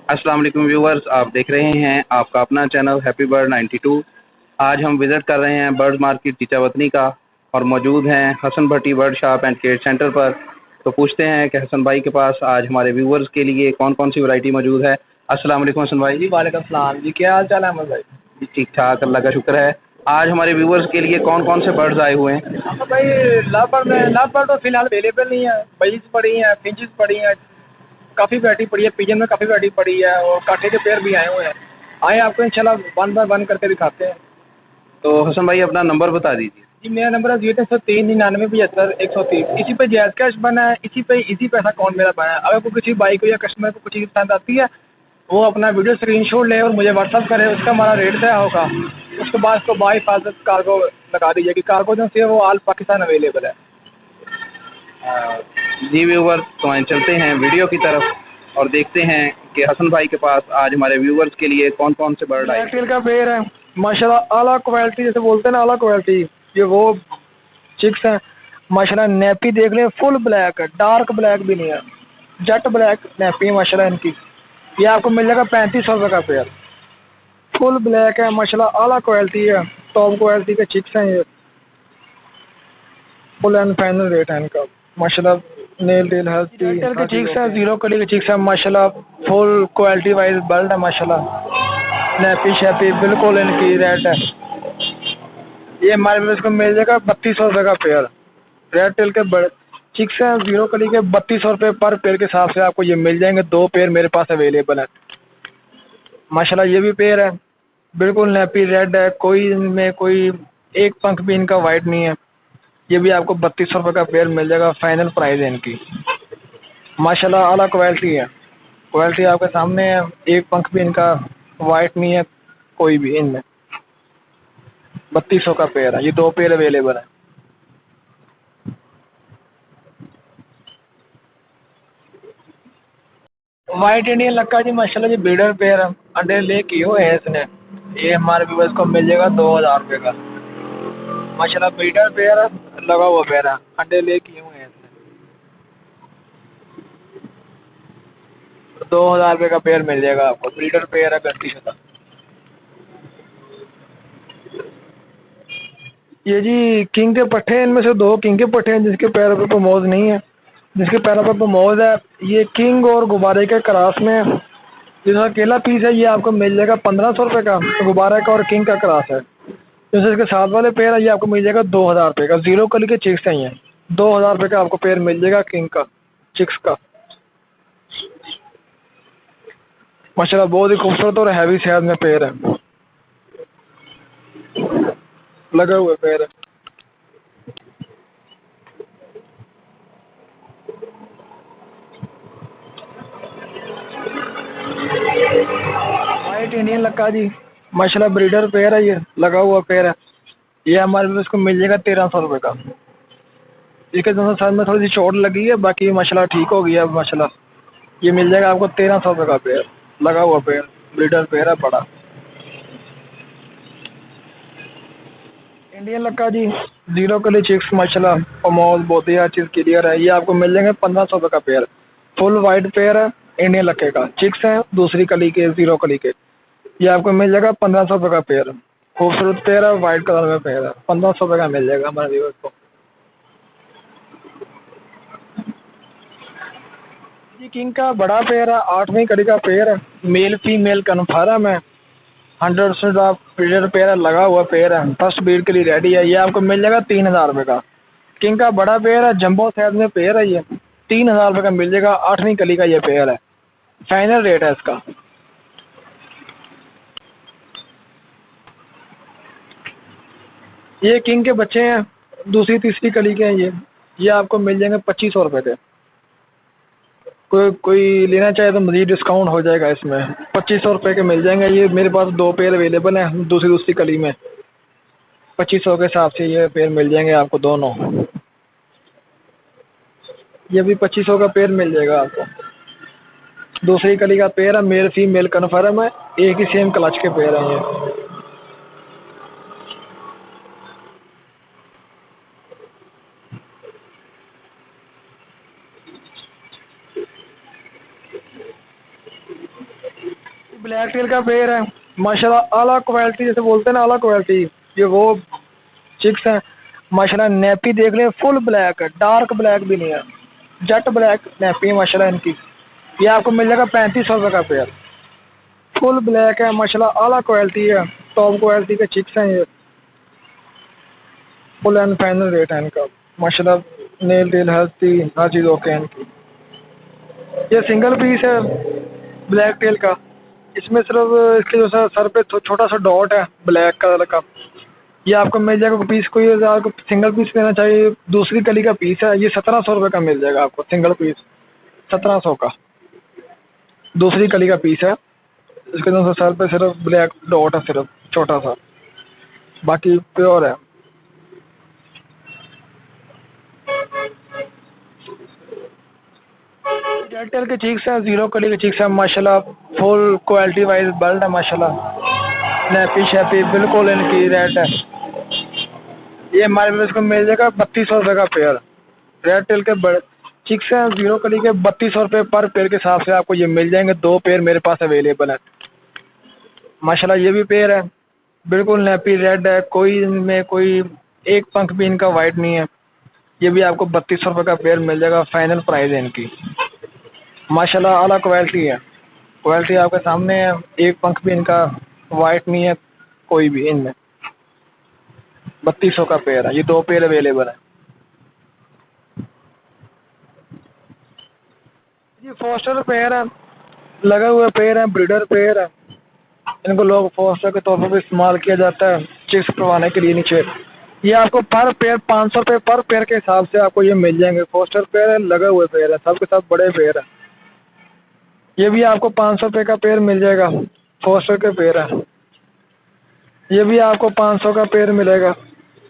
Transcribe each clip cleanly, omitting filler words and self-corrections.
अस्सलाम वालेकुम व्यूवर्स, आप देख रहे हैं आपका अपना चैनल हैप्पी बर्ड 92। आज हम विज़िट कर रहे हैं बर्ड मार्केट टीचावतनी का और मौजूद हैं Hasan Bhatti bird shop and care centre पर। तो पूछते हैं कि हसन भाई के पास आज हमारे व्यूवर्स के लिए कौन कौन सी वैरायटी मौजूद है। अस्सलाम वालेकुम हसन भाई। जी वालेकुम सलाम जी, क्या हाल चाल है अहमद भाई? जी ठीक ठाक, अल्लाह का शुक्र है। आज हमारे व्यूवर्स के लिए कौन कौन से बर्ड्स आए हुए हैं? हाँ भाई, लव बर्ड तो फिलहाल अवेलेबल नहीं है। बजीज पड़ी हैं, फिंचेस पड़ी हैं, काफ़ी वैरायटी पड़ी है, पिजन में काफ़ी वैरायटी पड़ी है और काठे के पेड़ भी आए हुए हैं। आए आपको इंशाल्लाह वन बाय वन करके दिखाते हैं। तो हसन भाई अपना नंबर बता दीजिए। जी मेरा नंबर है 03 99 75 130। इसी पे जैज़ कैश बना है, इसी पैसा अकाउंट मेरा बना है। अगर कोई किसी बाइक को या कस्टमर को कुछ चीज़ पसंद आती है, वो अपना वीडियो स्क्रीनशॉट ले और मुझे व्हाट्सअप करे, उसका हमारा रेट तय होगा। उसके बाद उसको बाई हिफाजत कार्गो लगा दीजिए कि कार्गो जो है वो ऑल पाकिस्तान अवेलेबल है। जी व्यूवर्स, तो आइए चलते हैं वीडियो की तरफ और देखते हैं कि हसन भाई के पास आज हमारे व्यूवर्स के लिए कौन कौन से बर्ड आए ब्लैक हैं। टेल का पेड़ है, माशाल्लाह आला क्वालिटी, जैसे बोलते हैं ना आला क्वालिटी, ये वो चिक्स हैं। माशाल्लाह नेपी देख लें, फुल ब्लैक है, डार्क ब्लैक भी नहीं है, जेट ब्लैक नेपी है माशाल्लाह इनकी। ये आपको मिल जाएगा 3500 रुपये का पेड़। फुल ब्लैक है माशाल्लाह, आला क्वालिटी है, टॉप क्वालिटी के चिक्स हैं ये। फुल एंड फाइनल रेट है इनका माशाल्लाह। नेल टेल हेल्थी एयरटेल के चिक्स हैं, जीरो कली के चिक्स हैं माशाल्लाह। फुल क्वालिटी वाइज बल्ड है माशाल्लाह। नैपी शैपी बिल्कुल इनकी रेड है। ये हमारे पास को मिल जाएगा 3200 रुपये का पेयर। रेड टेल के बड़े चिक्स हैं, जीरो कली के 3200 रुपये पर पेयर के हिसाब से आपको ये मिल जाएंगे। दो पेयर मेरे पास अवेलेबल है माशाल्लाह। ये भी पेयर है, बिल्कुल नैपी रेड है, कोई इनमें कोई एक पंख भी इनका वाइट नहीं है। ये भी आपको 3200 रुपये का पेयर मिल जाएगा, फाइनल प्राइस है इनकी माशाल्लाह। आला क्वालिटी है, क्वालिटी आपके सामने है। एक पंख भी इनका वाइट नहीं है कोई भी इनमें। 3200 का पेयर है, ये दो पेयर अवेलेबल है। वाइट इंडियन लक्का जी माशाल्लाह, जी ब्रीडर पेयर है, अंडे ले किए हुए हैं इसने। ये हमारे व्यूवर्स को मिल जाएगा 2000 रुपये का माशाल्लाह। ब्रीडर पेयर है, लगा हुआ पेयर है, अंडे ले किए हुए हैं इसने। 2000 रुपये का पेयर मिल जाएगा आपको, ब्रीडर पेयर है 3200 का। ये जी किंग के पट्टे हैं, इनमें से दो किंग के पट्टे हैं जिसके पैरों पर प्रमोद नहीं है, जिसके पैरों पर प्रमोद है। ये किंग और गुब्बारे के क्रॉस में है। जैसा अकेला पीस है ये आपको मिल जाएगा 1500 रुपये का, गुब्बारे का और किंग का क्रॉस है। जैसे इसके साथ वाले पेयर है ये आपको मिल जाएगा 2000 रुपये का। जीरो कली के चिक्स हैं ये, 2000 रुपये का आपको पेयर मिल जाएगा किंग का चिक्स का माशाल्लाह। बहुत ही खूबसूरत और हैवी साइज में पेयर है, लगा हुआ पेयर है। वाइट इंडियन लक्का जी माशाल्लाह, ब्रीडर पेयर है, ये लगा हुआ पेयर है। ये हमारे पास इसको मिल जाएगा 1300 रुपये का। इसके दोनों साइड में थोड़ी सी चोट लगी है, बाकी माशाल्लाह ठीक हो गई है माशाल्लाह। ये मिल जाएगा आपको 1300 रुपये का पेयर, लगा हुआ पेयर, ब्रीडर पेयर है बड़ा। इंडियन लक्का जी जीरो कली चिक्स माशाल्लाह, प्रमोद बोती हर चीज़ क्लियर है। ये आपको मिल जाएंगे 1500 रुपये का पेयर। फुल वाइट पेयर है इंडियन लक्के का, चिक्स है दूसरी कली के, जीरो कली के। ये आपको मिल जाएगा 1500 रुपये का पेयर। खूबसूरत पेयर है, वाइट कलर में पेयर है, 1500 रुपये का मिल जाएगा हमारे व्यूअर्स को। जी किंग का बड़ा पेयर है, 8वीं कड़ी का पेयर है, मेल फीमेल कन्फर्म है, 100% ऑफ ब्रीडर पेयर है, लगा हुआ पेयर है, फर्स्ट ब्रीड के लिए रेडी है। ये आपको मिल जाएगा 3000 रुपये का। किंग का बड़ा पेयर है, जंबो साइज में पेयर है, ये 3000 रुपये का मिल जाएगा। 8वीं कली का ये पेयर है, फाइनल रेट है इसका। ये किंग के बच्चे हैं, दूसरी तीसरी कली के हैं ये आपको मिल जाएंगे 2500 रुपये के। कोई लेना चाहे तो मज़ीद डिस्काउंट हो जाएगा इसमें, 2500 रुपये के मिल जाएंगे। ये मेरे पास दो पेयर अवेलेबल हैं दूसरी कली में, 2500 के हिसाब से ये पेयर मिल जाएंगे आपको दोनों। ये भी 2500 का पेयर मिल जाएगा आपको। दूसरी कली का पेयर है, मेल फीमेल कन्फर्म है, एक ही सेम क्लच के पेयर हैं ये। ब्लैक टेल का पेयर है माशाल्लाह, आला क्वालिटी जैसे बोलते हैं ना, आला क्वालिटी। ये वो चिक्स हैं माशाल्लाह। नेपी देख लें, फुल ब्लैक है, डार्क ब्लैक भी नहीं है, जेट ब्लैक नेपी है माशाल्लाह इनकी। ये आपको मिल जाएगा 3500 रुपये का पेयर। फुल ब्लैक है माशाल्लाह, आला क्वालिटी है, टॉप क्वालिटी के चिक्स हैं ये। फुल एंड फाइनल रेट है इनका माशाल्लाह। नेल टेल हर चीज़ ओके है इनकी। ये सिंगल पीस है ब्लैक टेल का। इसमें सिर्फ इसके जो सर पे छोटा सा डॉट है ब्लैक कलर का। ये आपको मिल जाएगा पीस, कोई आपको सिंगल पीस लेना चाहिए, दूसरी कली का पीस है, ये 1700 रुपये का मिल जाएगा आपको सिंगल पीस, 1700 का दूसरी कली का पीस है। इसके दोनों सर पे सिर्फ ब्लैक डॉट है, सिर्फ छोटा सा, बाकी प्योर है। एयरटेल के चीक्स हैं, जीरो कली के चीक्स हैं माशाल्लाह। फुल क्वालिटी वाइज बल्ड है माशाल्लाह। नैपी शैपी बिल्कुल इनकी रेट है। ये हमारे पास इसको मिल जाएगा 3200 रुपये का पेयर। एयरटेल के बड़े चिक्स हैं जीरो कली के, 3200 रुपये पर पेयर के हिसाब से आपको ये मिल जाएंगे। 2 पेयर मेरे पास अवेलेबल है माशाल्लाह। ये भी पेयर है बिल्कुल नैपी रेड है, कोई इनमें कोई एक पंख भी इनका वाइट नहीं है। ये भी आपको 3200 रुपये का पेयर मिल जाएगा, फाइनल प्राइस है इनकी माशाल्लाह। आला क्वालिटी है, क्वालिटी आपके सामने है, एक पंख भी इनका वाइट नहीं है कोई भी इनमें। 3200 का पेयर है, ये 2 पेयर अवेलेबल है जी। फोस्टर पेयर है, लगा हुआ पेयर है, ब्रीडर पेयर है। इनको लोग फोस्टर के तौर पर भी इस्तेमाल किया जाता है चिक्स करवाने के लिए नीचे। ये आपको पर पेयर 500 रुपये पर पेयर के हिसाब से आपको ये मिल जाएंगे। फोस्टर पेयर है, लगा हुए पेयर है, सबके साथ बड़े पेयर है। ये भी आपको 500 रुपये का पेयर मिल जाएगा, फोस्टर के पेयर है। ये भी आपको 500 का पेयर मिलेगा,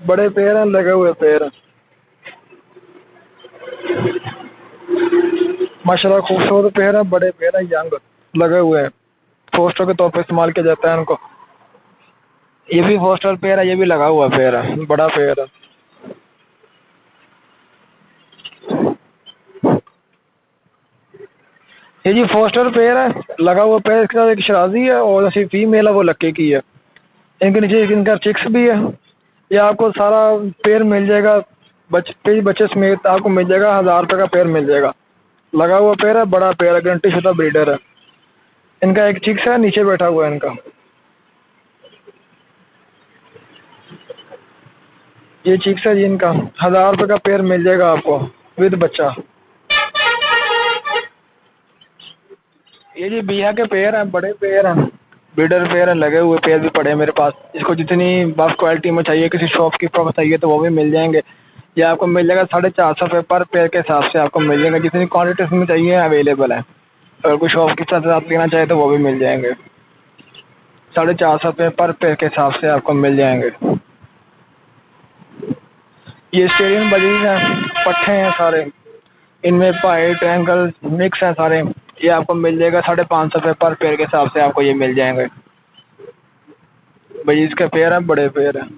बड़े पेयर हैं, लगे हुए पेयर हैं माशाल्लाह। खूबसूरत पेयर है, बड़े पेयर है, यंग लगे हुए हैं, फोस्टर के तौर पर इस्तेमाल किया जाता है उनको। ये भी फोस्टर पेयर है, ये भी लगा हुआ पेयर है, बड़ा पेयर है। ये जी फोस्टर पेयर है, लगा हुआ पेयर। इसके साथ एक शराजी है और जैसी फीमेल है वो लक्के की है। इनके नीचे इनका चिक्स भी है। ये आपको सारा पेयर मिल जाएगा, बच्चे समेत आपको मिल जाएगा 1000 रुपये का पेयर मिल जाएगा। लगा हुआ पेयर है, बड़ा पेयर है, गारंटी शुदा ब्रीडर है। इनका एक चिक्स है, नीचे बैठा हुआ है इनका। ये चिक्स है जी, इनका 1000 रुपये का पेयर मिल जाएगा आपको विद बच्चा। ये जी बिया के पेयर हैं, बड़े पेयर हैं, ब्रीडर पेयर हैं, लगे हुए पेयर भी पड़े हैं मेरे पास। इसको जितनी बफ क्वालिटी में चाहिए, किसी शॉप की पर चाहिए तो वो भी मिल जाएंगे। ये आपको मिल जाएगा 450 रुपये पर पेयर के हिसाब से आपको मिल जाएगा। जितनी क्वान्टिटी में चाहिए अवेलेबल है। अगर कोई शॉप के साथ आप लेना चाहे तो वो भी मिल जाएंगे। 450 रुपये पर पेयर के हिसाब से आपको मिल जाएंगे। ये स्टेरियन बजीज हैं, पट्ठे हैं सारे, इनमें पाई ट्रायंगल मिक्स हैं सारे। ये आपको मिल जाएगा 550 रुपये पर पेयर के हिसाब से आपको ये मिल जाएंगे। भाई इसके पेयर हैं, बड़े पेयर हैं,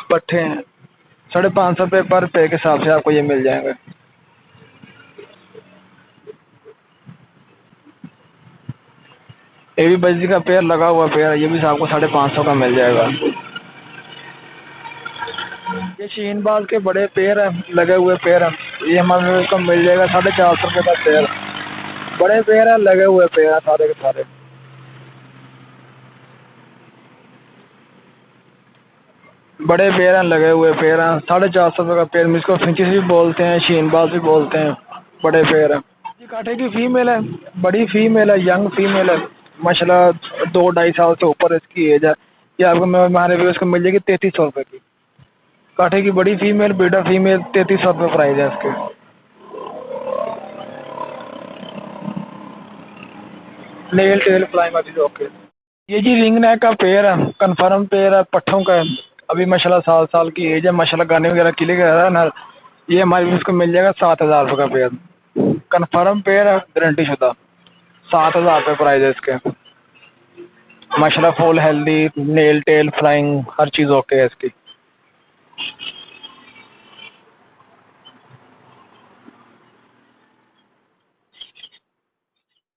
पट्ठे हैं, 550 रुपये पर पेयर के हिसाब से आपको ये मिल जाएंगे। ये भी बजी का पेयर लगा हुआ पेयर, ये भी आपको 550 का मिल जाएगा। ये शीन बाल के बड़े पेयर हैं, लगे हुए पेयर हैं, ये हमारे को मिल जाएगा 450 रुपये का पेयर। बड़े पेयर हैं, लगे हुए पेयर हैं सारे के सारे। बड़े पेयर हैं, लगे हुए पेयर हैं, 450 रुपये का पेयर। इसको फिंचिस भी बोलते हैं, शीन बाल भी बोलते हैं, बड़े पेयर हैं। ये कांटे की फीमेल है, बड़ी फीमेल है, यंग फीमेल है माशाल्लाह। 2-2.5 साल से ऊपर इसकी एज है। ये आपको हमारे व्यूअर्स को मिल जाएगी 3300 रुपये की। कांटे की बड़ी फीमेल, ब्रीडर फीमेल, 3300 रुपये प्राइस है इसके। नेल टेल फ्लाइंग अभी ओके। ये जी रिंग नेक का पेयर है, कंफर्म पेयर है, पट्ठों का है। अभी माशाल्लाह साल की एज है माशाल्लाह, गाने वगैरह क्लियर है ना। ये हमारे इसको मिल जाएगा 7000 रुपये का पेयर। कंफर्म पेयर है, गारंटी शुदा, 7000 रुपये प्राइस है इसके माशाल्लाह। Full healthy, nail tail flying, हर चीज़ ओके है इसकी।